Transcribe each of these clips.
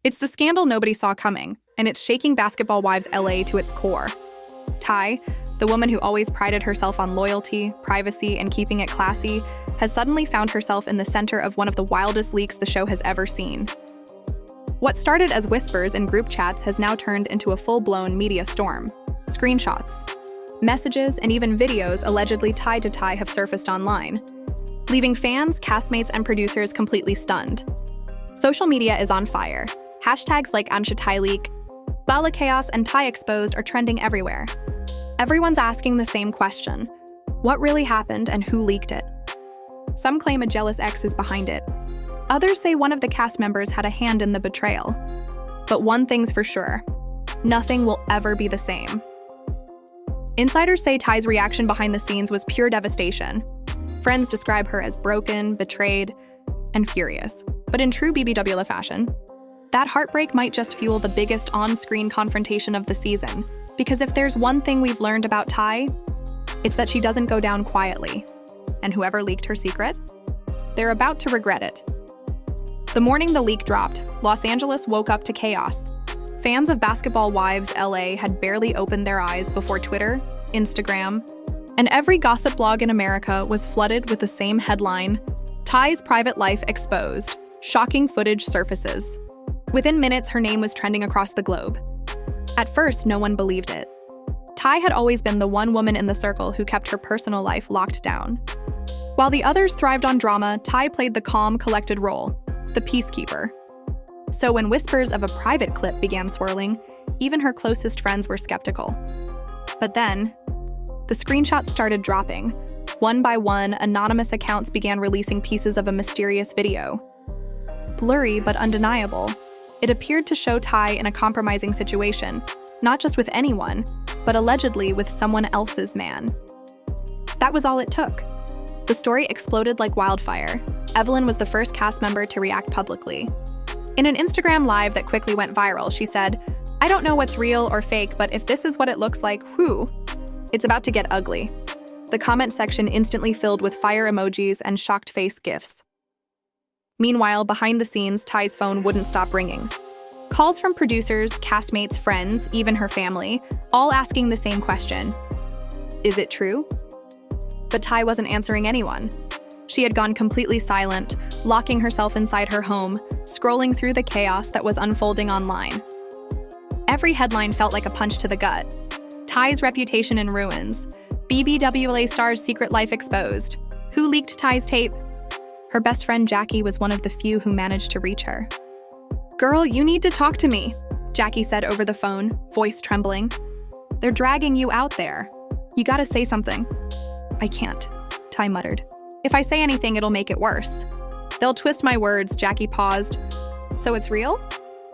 It's the scandal nobody saw coming, and it's shaking Basketball Wives LA to its core. Tai, the woman who always prided herself on loyalty, privacy, and keeping it classy, has suddenly found herself in the center of one of the wildest leaks the show has ever seen. What started as whispers in group chats has now turned into a full-blown media storm. Screenshots, messages, and even videos allegedly tied to Tai have surfaced online, leaving fans, castmates, and producers completely stunned. Social media is on fire. Hashtags like Anshatai leak, Bala Chaos, and Tai exposed are trending everywhere. Everyone's asking the same question: what really happened and who leaked it? Some claim a jealous ex is behind it. Others say one of the cast members had a hand in the betrayal. But one thing's for sure: nothing will ever be the same. Insiders say Tai's reaction behind the scenes was pure devastation. Friends describe her as broken, betrayed, and furious. But in true BBWla fashion, that heartbreak might just fuel the biggest on-screen confrontation of the season. Because if there's one thing we've learned about Tai, it's that she doesn't go down quietly. And whoever leaked her secret, they're about to regret it. The morning the leak dropped, Los Angeles woke up to chaos. Fans of Basketball Wives LA had barely opened their eyes before Twitter, Instagram, and every gossip blog in America was flooded with the same headline: Tai's private life exposed. Shocking footage surfaces. Within minutes, her name was trending across the globe. At first, no one believed it. Tai had always been the one woman in the circle who kept her personal life locked down. While the others thrived on drama, Tai played the calm, collected role, the peacekeeper. So when whispers of a private clip began swirling, even her closest friends were skeptical. But then, the screenshots started dropping. One by one, anonymous accounts began releasing pieces of a mysterious video. Blurry but undeniable, it appeared to show Tai in a compromising situation, not just with anyone, but allegedly with someone else's man. That was all it took. The story exploded like wildfire. Evelyn was the first cast member to react publicly. In an Instagram live that quickly went viral, she said, "I don't know what's real or fake, but if this is what it looks like, whew, it's about to get ugly." The comment section instantly filled with fire emojis and shocked face gifs. Meanwhile, behind the scenes, Tai's phone wouldn't stop ringing. Calls from producers, castmates, friends, even her family, all asking the same question: is it true? But Tai wasn't answering anyone. She had gone completely silent, locking herself inside her home, scrolling through the chaos that was unfolding online. Every headline felt like a punch to the gut. Tai's reputation in ruins. BBWla star's secret life exposed. Who leaked Tai's tape? Her best friend Jackie was one of the few who managed to reach her. "Girl, you need to talk to me," Jackie said over the phone, voice trembling. "They're dragging you out there. You gotta say something." "I can't," Tai muttered. "If I say anything, it'll make it worse." "They'll twist my words," Jackie paused. "So it's real?"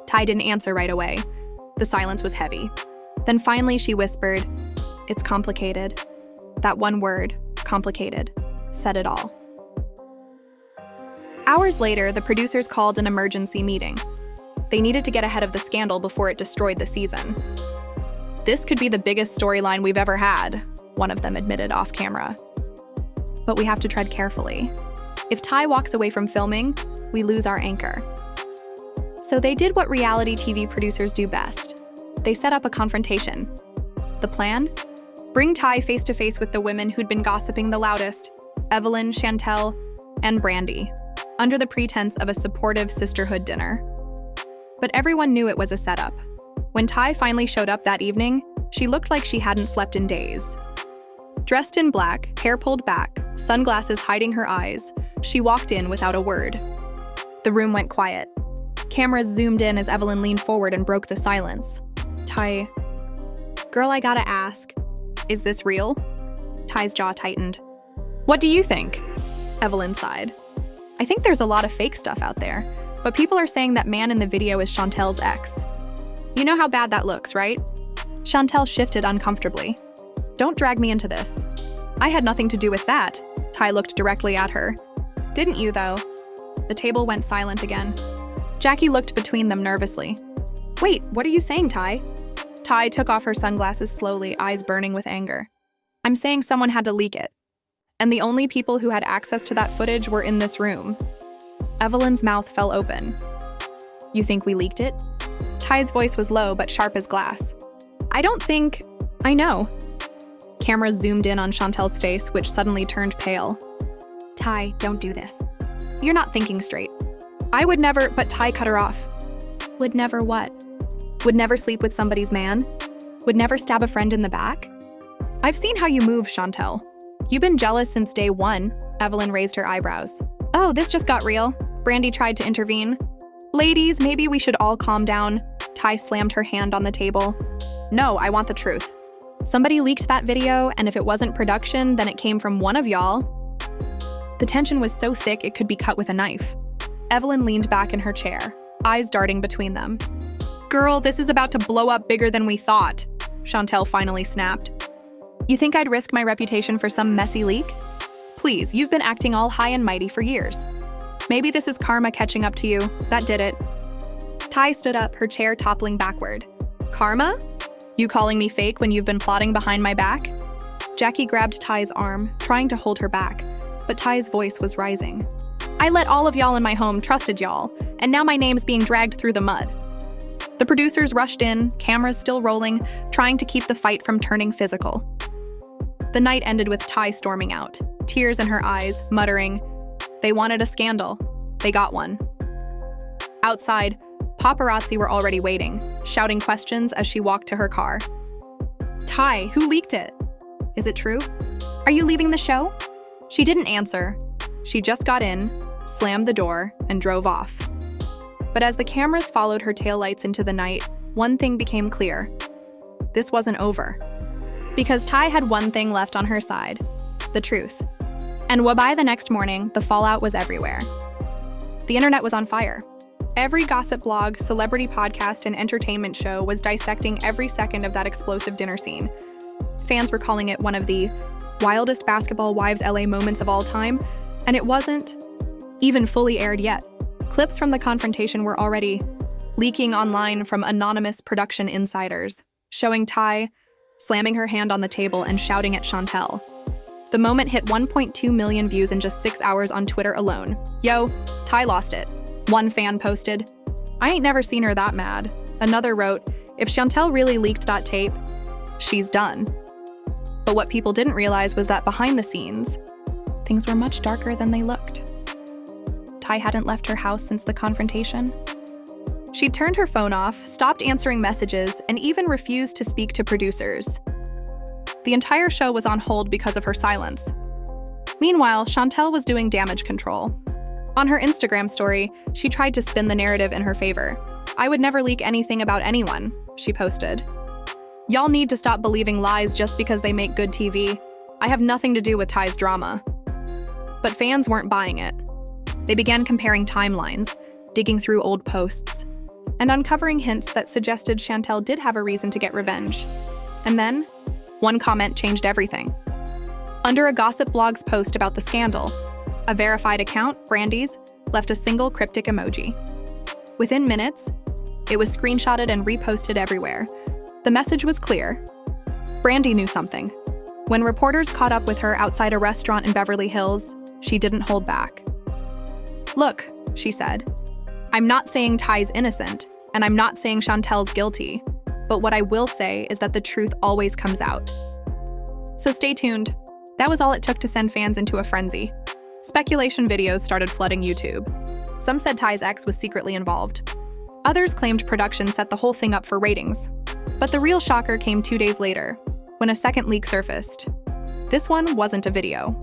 Tai didn't answer right away. The silence was heavy. Then finally she whispered, "It's complicated." That one word, complicated, said it all. Hours later, the producers called an emergency meeting. They needed to get ahead of the scandal before it destroyed the season. "This could be the biggest storyline we've ever had," one of them admitted off camera. "But we have to tread carefully. If Tai walks away from filming, we lose our anchor." So they did what reality TV producers do best. They set up a confrontation. The plan? Bring Tai face to face with the women who'd been gossiping the loudest: Evelyn, Chantel, and Brandy, under the pretense of a supportive sisterhood dinner. But everyone knew it was a setup. When Tai finally showed up that evening, she looked like she hadn't slept in days. Dressed in black, hair pulled back, sunglasses hiding her eyes, she walked in without a word. The room went quiet. Cameras zoomed in as Evelyn leaned forward and broke the silence. "Tai, girl, I gotta ask, is this real?" Tai's jaw tightened. "What do you think?" Evelyn sighed. "I think there's a lot of fake stuff out there, but people are saying that man in the video is Chantel's ex. You know how bad that looks, right?" Chantel shifted uncomfortably. "Don't drag me into this. I had nothing to do with that." Tai looked directly at her. "Didn't you, though?" The table went silent again. Jackie looked between them nervously. "Wait, what are you saying, Tai?" Tai took off her sunglasses slowly, eyes burning with anger. "I'm saying someone had to leak it. And the only people who had access to that footage were in this room." Evelyn's mouth fell open. You think we leaked it? Ty's voice was low but sharp as glass. I know. Cameras zoomed in on Chantel's face, which suddenly turned pale. Ty, don't do this. You're not thinking straight. I would never, but Ty cut her off. Would never what? Would never sleep with somebody's man? Would never stab a friend in the back? I've seen how you move, Chantel. You've been jealous since day one. Evelyn raised her eyebrows. Oh, this just got real. Brandy tried to intervene. Ladies, maybe we should all calm down. Ty slammed her hand on the table. No, I want the truth. Somebody leaked that video, and if it wasn't production, then it came from one of y'all. The tension was so thick it could be cut with a knife. Evelyn leaned back in her chair, eyes darting between them. Girl, this is about to blow up bigger than we thought, Chantel finally snapped. You think I'd risk my reputation for some messy leak? Please, you've been acting all high and mighty for years. Maybe this is karma catching up to you. That did it. Ty stood up, her chair toppling backward. Karma? You calling me fake when you've been plotting behind my back? Jackie grabbed Ty's arm, trying to hold her back, but Ty's voice was rising. I let all of y'all in my home, trusted y'all, and now my name's being dragged through the mud. The producers rushed in, cameras still rolling, trying to keep the fight from turning physical. The night ended with Ty storming out, tears in her eyes, muttering, they wanted a scandal. They got one. Outside, paparazzi were already waiting, shouting questions as she walked to her car. Ty, who leaked it? Is it true? Are you leaving the show? She didn't answer. She just got in, slammed the door, and drove off. But as the cameras followed her taillights into the night, one thing became clear. This wasn't over. Because Ty had one thing left on her side, the truth. And by the next morning, the fallout was everywhere. The internet was on fire. Every gossip blog, celebrity podcast, and entertainment show was dissecting every second of that explosive dinner scene. Fans were calling it one of the wildest basketball wives LA moments of all time, and it wasn't even fully aired yet. Clips from the confrontation were already leaking online from anonymous production insiders, showing Ty slamming her hand on the table and shouting at Chantel. The moment hit 1.2 million views in just 6 hours on Twitter alone. Yo, Ty lost it. One fan posted, I ain't never seen her that mad. Another wrote, if Chantel really leaked that tape, she's done. But what people didn't realize was that behind the scenes, things were much darker than they looked. Ty hadn't left her house since the confrontation. She'd turned her phone off, stopped answering messages, and even refused to speak to producers. The entire show was on hold because of her silence. Meanwhile, Chantel was doing damage control. On her Instagram story, she tried to spin the narrative in her favor. I would never leak anything about anyone, she posted. Y'all need to stop believing lies just because they make good TV. I have nothing to do with Ty's drama. But fans weren't buying it. They began comparing timelines, digging through old posts, and uncovering hints that suggested Chantel did have a reason to get revenge. And then, one comment changed everything. Under a gossip blog's post about the scandal, a verified account, Brandy's, left a single cryptic emoji. Within minutes, it was screenshotted and reposted everywhere. The message was clear. Brandy knew something. When reporters caught up with her outside a restaurant in Beverly Hills, she didn't hold back. Look, she said, I'm not saying Ty's innocent, and I'm not saying Chantel's guilty, but what I will say is that the truth always comes out. So stay tuned. That was all it took to send fans into a frenzy. Speculation videos started flooding YouTube. Some said Ty's ex was secretly involved. Others claimed production set the whole thing up for ratings. But the real shocker came 2 days later, when a second leak surfaced. This one wasn't a video.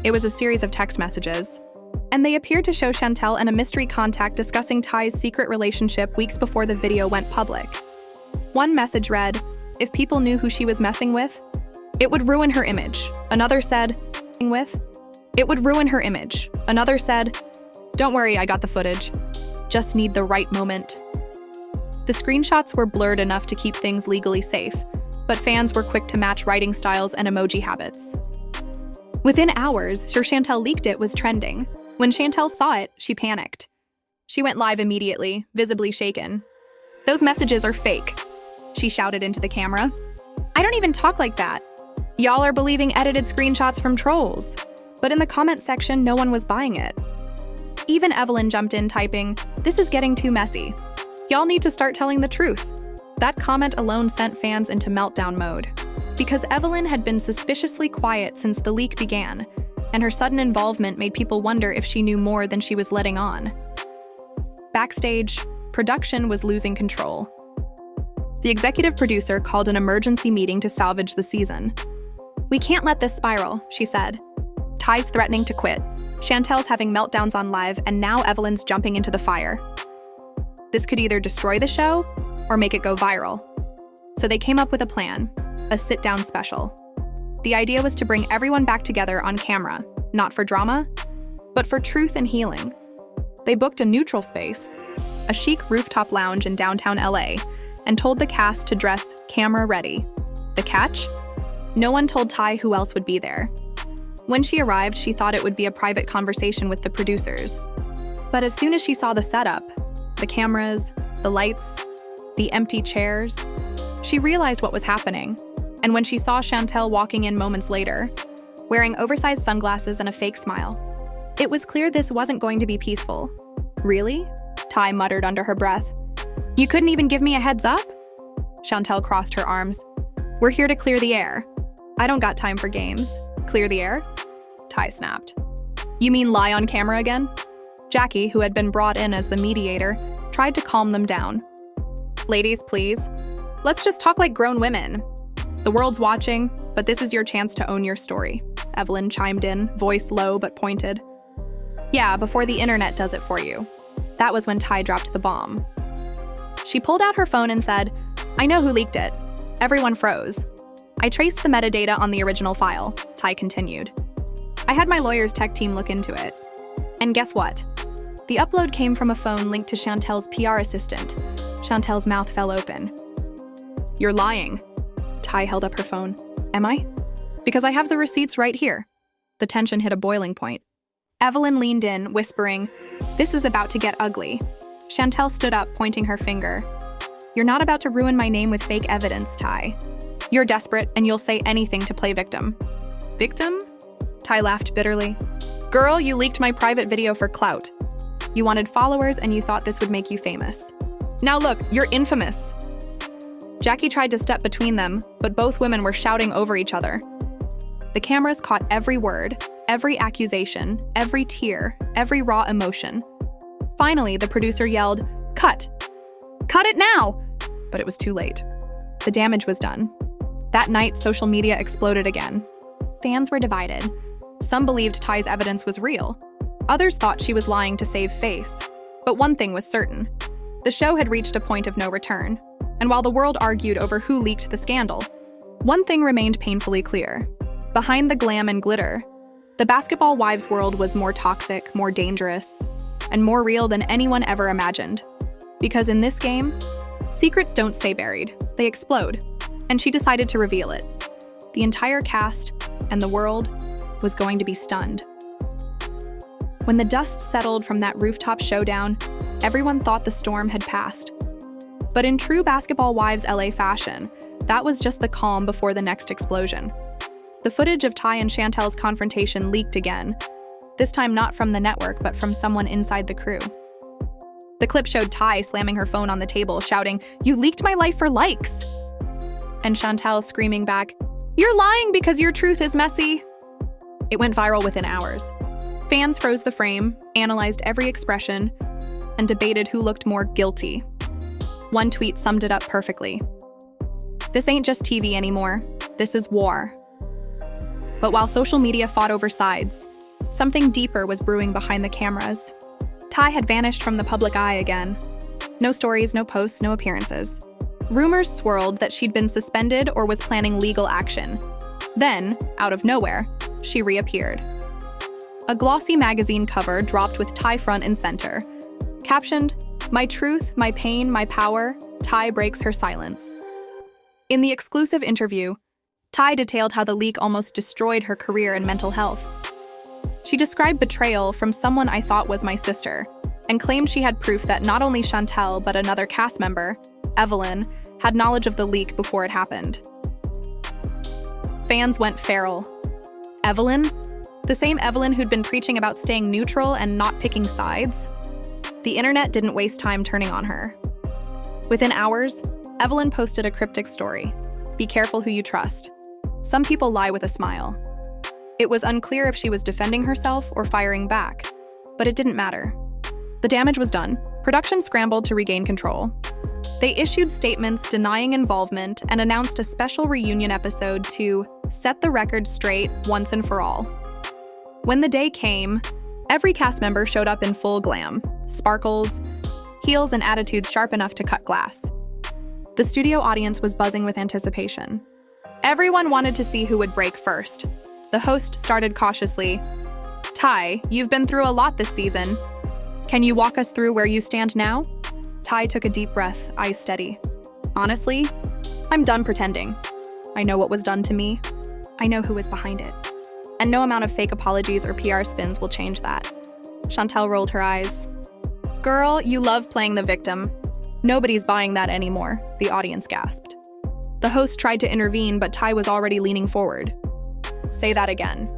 It was a series of text messages, and they appeared to show Chantel and a mystery contact discussing Ty's secret relationship weeks before the video went public. One message read, if people knew who she was messing with, it would ruin her image. Another said, it would ruin her image. Another said, don't worry, I got the footage. Just need the right moment. The screenshots were blurred enough to keep things legally safe, but fans were quick to match writing styles and emoji habits. Within hours, Chantel leaked it was trending. When Chantel saw it, she panicked. She went live immediately, visibly shaken. Those messages are fake, she shouted into the camera. I don't even talk like that. Y'all are believing edited screenshots from trolls. But in the comment section, no one was buying it. Even Evelyn jumped in typing, "This is getting too messy. Y'all need to start telling the truth." That comment alone sent fans into meltdown mode, because Evelyn had been suspiciously quiet since the leak began, and her sudden involvement made people wonder if she knew more than she was letting on. Backstage, production was losing control. The executive producer called an emergency meeting to salvage the season. "We can't let this spiral," she said. Ty's threatening to quit. Chantel's having meltdowns on live, and now Evelyn's jumping into the fire. This could either destroy the show or make it go viral. So they came up with a plan, a sit-down special. The idea was to bring everyone back together on camera, not for drama, but for truth and healing. They booked a neutral space, a chic rooftop lounge in downtown LA, and told the cast to dress camera ready. The catch? No one told Ty who else would be there. When she arrived, she thought it would be a private conversation with the producers. But as soon as she saw the setup, the cameras, the lights, the empty chairs, she realized what was happening. And when she saw Chantel walking in moments later, wearing oversized sunglasses and a fake smile, it was clear this wasn't going to be peaceful. "Really?" Ty muttered under her breath. "You couldn't even give me a heads up?" Chantel crossed her arms. "We're here to clear the air. I don't got time for games. Clear the air?" Ty snapped. "You mean lie on camera again?" Jackie, who had been brought in as the mediator, tried to calm them down. "Ladies, please. Let's just talk like grown women. The world's watching, but this is your chance to own your story," Evelyn chimed in, voice low but pointed. "Yeah, before the internet does it for you." That was when Ty dropped the bomb. She pulled out her phone and said, "I know who leaked it." Everyone froze. "I traced the metadata on the original file," Ty continued. "I had my lawyer's tech team look into it. And guess what? The upload came from a phone linked to Chantel's PR assistant." Chantel's mouth fell open. "You're lying." Ty held up her phone. "Am I?" "Because I have the receipts right here." The tension hit a boiling point. Evelyn leaned in, whispering, "This is about to get ugly." Chantel stood up, pointing her finger. "You're not about to ruin my name with fake evidence, Ty. You're desperate, and you'll say anything to play victim." "Victim?" Ty laughed bitterly. "Girl, you leaked my private video for clout. You wanted followers, and you thought this would make you famous. Now look, you're infamous." Jackie tried to step between them, but both women were shouting over each other. The cameras caught every word, every accusation, every tear, every raw emotion. Finally, the producer yelled, "Cut! Cut it now!" But it was too late. The damage was done. That night, social media exploded again. Fans were divided. Some believed Ty's evidence was real. Others thought she was lying to save face. But one thing was certain. The show had reached a point of no return. And while the world argued over who leaked the scandal, one thing remained painfully clear. Behind the glam and glitter, the Basketball Wives world was more toxic, more dangerous, and more real than anyone ever imagined. Because in this game, secrets don't stay buried, they explode. And she decided to reveal it. The entire cast and the world was going to be stunned. When the dust settled from that rooftop showdown, everyone thought the storm had passed. But in true Basketball Wives LA fashion, that was just the calm before the next explosion. The footage of Ty and Chantel's confrontation leaked again, this time not from the network, but from someone inside the crew. The clip showed Ty slamming her phone on the table, shouting, "You leaked my life for likes!" And Chantel screaming back, "You're lying because your truth is messy!" It went viral within hours. Fans froze the frame, analyzed every expression, and debated who looked more guilty. One tweet summed it up perfectly. "This ain't just TV anymore. This is war." But while social media fought over sides, something deeper was brewing behind the cameras. Ty had vanished from the public eye again. No stories, no posts, no appearances. Rumors swirled that she'd been suspended or was planning legal action. Then, out of nowhere, she reappeared. A glossy magazine cover dropped with Ty front and center. Captioned, "My truth, my pain, my power, Ty breaks her silence." In the exclusive interview, Ty detailed how the leak almost destroyed her career and mental health. She described betrayal from someone I thought was my sister, and claimed she had proof that not only Chantel but another cast member, Evelyn, had knowledge of the leak before it happened. Fans went feral. "Evelyn? The same Evelyn who'd been preaching about staying neutral and not picking sides? The internet didn't waste time turning on her. Within hours, Evelyn posted a cryptic story. Be careful who you trust. Some people lie with a smile. It was unclear if she was defending herself or firing back, but it didn't matter. The damage was done. Production scrambled to regain control. They issued statements denying involvement and announced a special reunion episode to set the record straight once and for all. When the day came, every cast member showed up in full glam, sparkles, heels, and attitudes sharp enough to cut glass. The studio audience was buzzing with anticipation. Everyone wanted to see who would break first. The host started cautiously. Ty, you've been through a lot this season. Can you walk us through where you stand now? Ty took a deep breath, eyes steady. Honestly, I'm done pretending. I know what was done to me. I know who was behind it. And no amount of fake apologies or PR spins will change that. Chantel rolled her eyes. Girl, you love playing the victim. Nobody's buying that anymore, the audience gasped. The host tried to intervene, but Ty was already leaning forward. Say that again.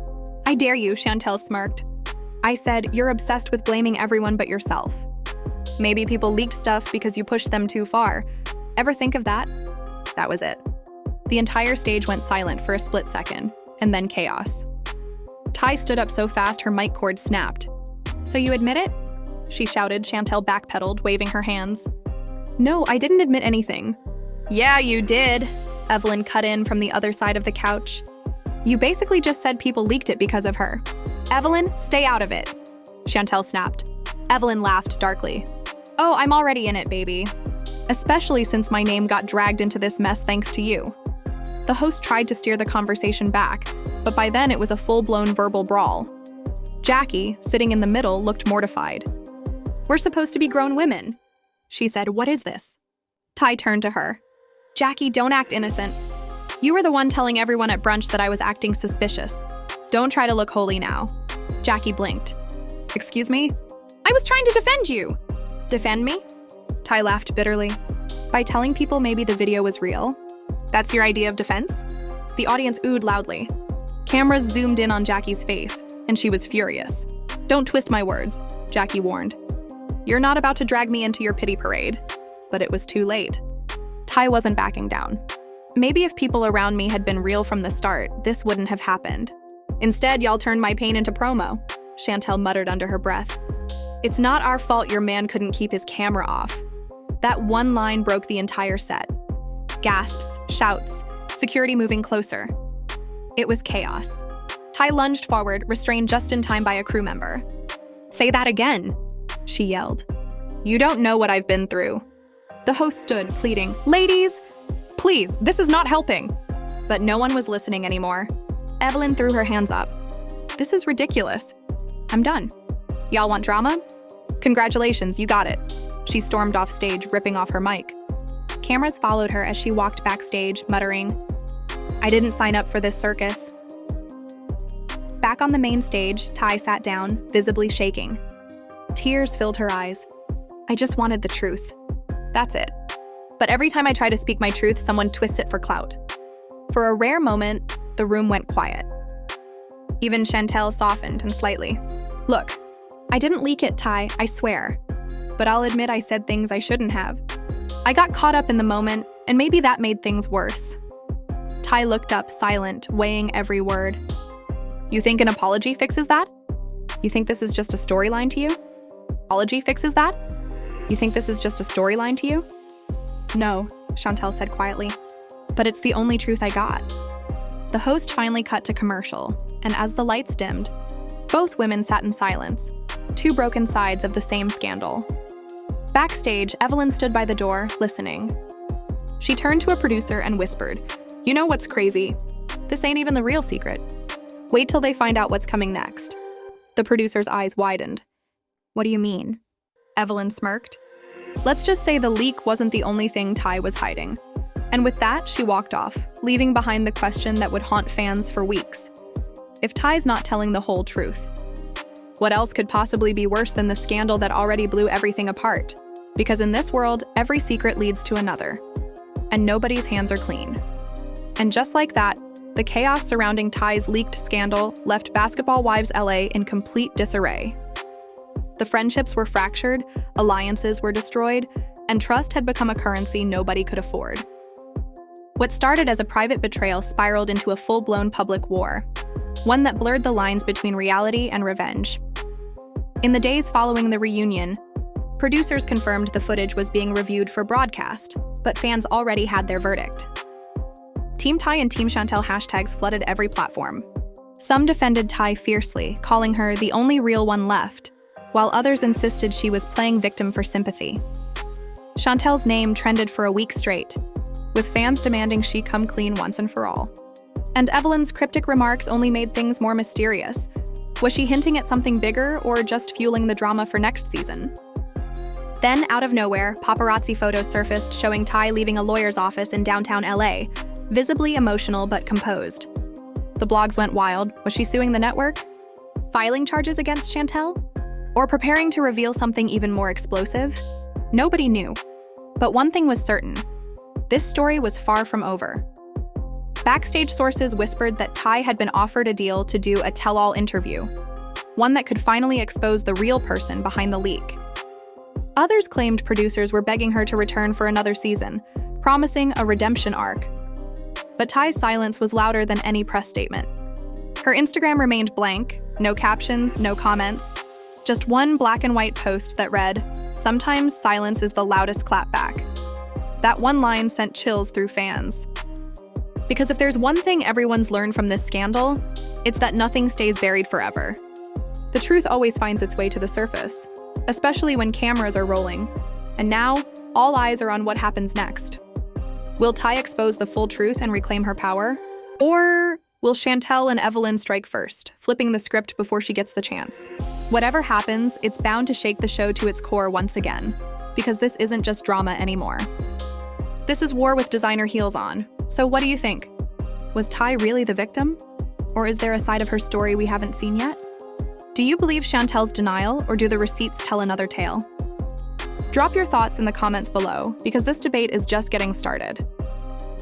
I dare you, Chantel smirked. I said, you're obsessed with blaming everyone but yourself. Maybe people leaked stuff because you pushed them too far. Ever think of that? That was it. The entire stage went silent for a split second, and then chaos. Ty stood up so fast her mic cord snapped. So you admit it? She shouted. Chantel backpedaled, waving her hands. No, I didn't admit anything. Yeah, you did. Evelyn cut in from the other side of the couch. You basically just said people leaked it because of her. Evelyn, stay out of it. Chantel snapped. Evelyn laughed darkly. Oh, I'm already in it, baby. Especially since my name got dragged into this mess thanks to you. The host tried to steer the conversation back, but by then it was a full-blown verbal brawl. Jackie, sitting in the middle, looked mortified. We're supposed to be grown women. She said, what is this? Ty turned to her. Jackie, don't act innocent. You were the one telling everyone at brunch that I was acting suspicious. Don't try to look holy now. Jackie blinked. Excuse me? I was trying to defend you. Defend me? Ty laughed bitterly. By telling people maybe the video was real? That's your idea of defense? The audience oohed loudly. Cameras zoomed in on Jackie's face, and she was furious. Don't twist my words, Jackie warned. You're not about to drag me into your pity parade. But it was too late. Ty wasn't backing down. Maybe if people around me had been real from the start, this wouldn't have happened. Instead, y'all turned my pain into promo, Chantel muttered under her breath. It's not our fault your man couldn't keep his camera off. That one line broke the entire set. Gasps, shouts, security moving closer. It was chaos. Ty lunged forward, restrained just in time by a crew member. Say that again, she yelled. You don't know what I've been through. The host stood, pleading, Ladies, please, this is not helping. But no one was listening anymore. Evelyn threw her hands up. This is ridiculous. I'm done. Y'all want drama? Congratulations, you got it. She stormed off stage, ripping off her mic. Cameras followed her as she walked backstage, muttering, I didn't sign up for this circus. Back on the main stage, Ty sat down, visibly shaking. Tears filled her eyes. I just wanted the truth. That's it. But every time I try to speak my truth, someone twists it for clout. For a rare moment, the room went quiet. Even Chantel softened and slightly. Look, I didn't leak it, Ty, I swear. But I'll admit I said things I shouldn't have. I got caught up in the moment, and maybe that made things worse. Ty looked up, silent, weighing every word. You think an apology fixes that? You think this is just a storyline to you? Apology fixes that? You think this is just a storyline to you? No, Chantel said quietly. But it's the only truth I got. The host finally cut to commercial, and as the lights dimmed, both women sat in silence, two broken sides of the same scandal. Backstage, Evelyn stood by the door, listening. She turned to a producer and whispered, You know what's crazy? This ain't even the real secret. Wait till they find out what's coming next. The producer's eyes widened. What do you mean? Evelyn smirked. Let's just say the leak wasn't the only thing Ty was hiding. And with that, she walked off, leaving behind the question that would haunt fans for weeks. If Ty's not telling the whole truth, what else could possibly be worse than the scandal that already blew everything apart? Because in this world, every secret leads to another. And nobody's hands are clean. And just like that, the chaos surrounding Ty's leaked scandal left Basketball Wives LA in complete disarray. The friendships were fractured, alliances were destroyed, and trust had become a currency nobody could afford. What started as a private betrayal spiraled into a full-blown public war, one that blurred the lines between reality and revenge. In the days following the reunion, producers confirmed the footage was being reviewed for broadcast, but fans already had their verdict. Team Ty and Team Chantel hashtags flooded every platform. Some defended Ty fiercely, calling her the only real one left, while others insisted she was playing victim for sympathy. Chantel's name trended for a week straight, with fans demanding she come clean once and for all. And Evelyn's cryptic remarks only made things more mysterious. Was she hinting at something bigger or just fueling the drama for next season? Then, out of nowhere, paparazzi photos surfaced showing Ty leaving a lawyer's office in downtown LA, visibly emotional but composed. The blogs went wild. Was she suing the network? Filing charges against Chantel? Or preparing to reveal something even more explosive? Nobody knew. But one thing was certain. This story was far from over. Backstage sources whispered that Ty had been offered a deal to do a tell-all interview, one that could finally expose the real person behind the leak. Others claimed producers were begging her to return for another season, promising a redemption arc. But Ty's silence was louder than any press statement. Her Instagram remained blank, no captions, no comments, just one black and white post that read, "Sometimes silence is the loudest clapback." That one line sent chills through fans. Because if there's one thing everyone's learned from this scandal, it's that nothing stays buried forever. The truth always finds its way to the surface, especially when cameras are rolling. And now, all eyes are on what happens next. Will Ty expose the full truth and reclaim her power? Or will Chantel and Evelyn strike first, flipping the script before she gets the chance? Whatever happens, it's bound to shake the show to its core once again, because this isn't just drama anymore. This is war with designer heels on. So what do you think? Was Ty really the victim? Or is there a side of her story we haven't seen yet? Do you believe Chantel's denial, or do the receipts tell another tale? Drop your thoughts in the comments below, because this debate is just getting started.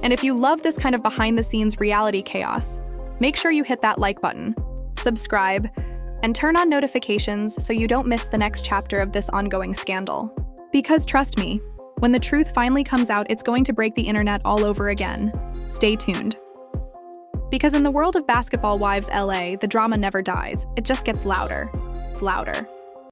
And if you love this kind of behind-the-scenes reality chaos, make sure you hit that like button, subscribe, and turn on notifications so you don't miss the next chapter of this ongoing scandal. Because trust me, when the truth finally comes out, it's going to break the internet all over again. Stay tuned. Because in the world of Basketball Wives LA, the drama never dies. It just gets louder. It's louder.